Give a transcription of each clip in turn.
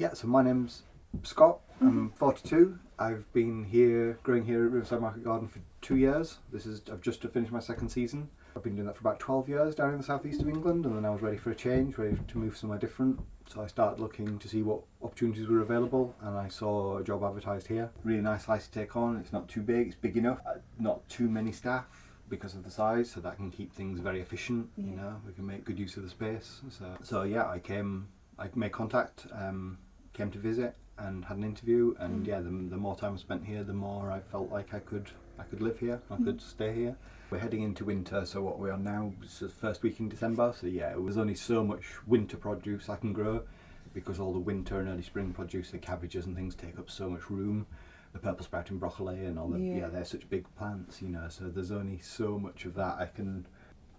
Yeah, so my name's Scott. I'm 42. I've been growing here at Riverside Market Garden for 2 years. I've just finished my second season. I've been doing that for about 12 years down in the southeast of England, and then I was ready for a change, ready to move somewhere different. So I started looking to see what opportunities were available, and I saw a job advertised here. Really nice slice to take on. It's not too big, it's big enough. Not too many staff because of the size, so that can keep things very efficient. Yeah. You know, we can make good use of the space. So yeah, I made contact, came to visit and had an interview, and yeah, the more time I spent here, the more I felt like I could live here, I could stay here. We're heading into winter, so what we are now is the first week in December, so yeah, there's only so much winter produce I can grow because all the winter and early spring produce, the cabbages and things, take up so much room. The purple sprouting broccoli and all they're such big plants, you know, so there's only so much of that I can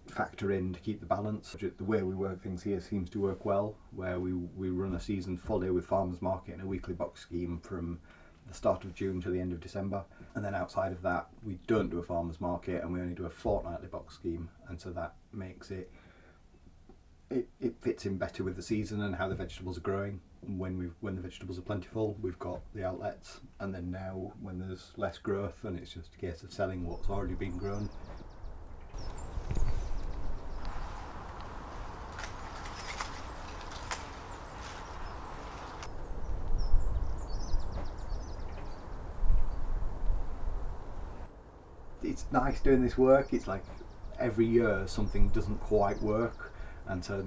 factor in to keep the balance. The way we work things here seems to work well, where we run a season fully with farmers market and a weekly box scheme from the start of June to the end of December, and then outside of that we don't do a farmers market and we only do a fortnightly box scheme, and so that makes it fits in better with the season and how the vegetables are growing. When the vegetables are plentiful, we've got the outlets, and then now when there's less growth and it's just a case of selling what's already been grown. It's nice doing this work. It's like every year something doesn't quite work, and so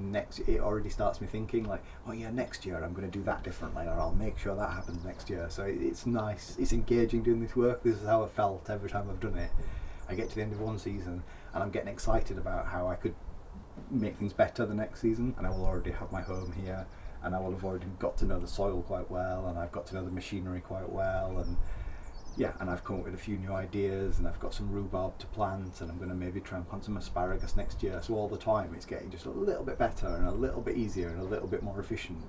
it already starts me thinking like, oh yeah, next year I'm going to do that differently, or I'll make sure that happens next year. So it's nice, it's engaging doing this work. This is how I felt every time I've done it. I get to the end of one season and I'm getting excited about how I could make things better the next season, and I will already have my home here, and I will have already got to know the soil quite well, and I've got to know the machinery quite well, and yeah, and I've come up with a few new ideas, and I've got some rhubarb to plant, and I'm going to maybe try and plant some asparagus next year. So all the time it's getting just a little bit better and a little bit easier and a little bit more efficient.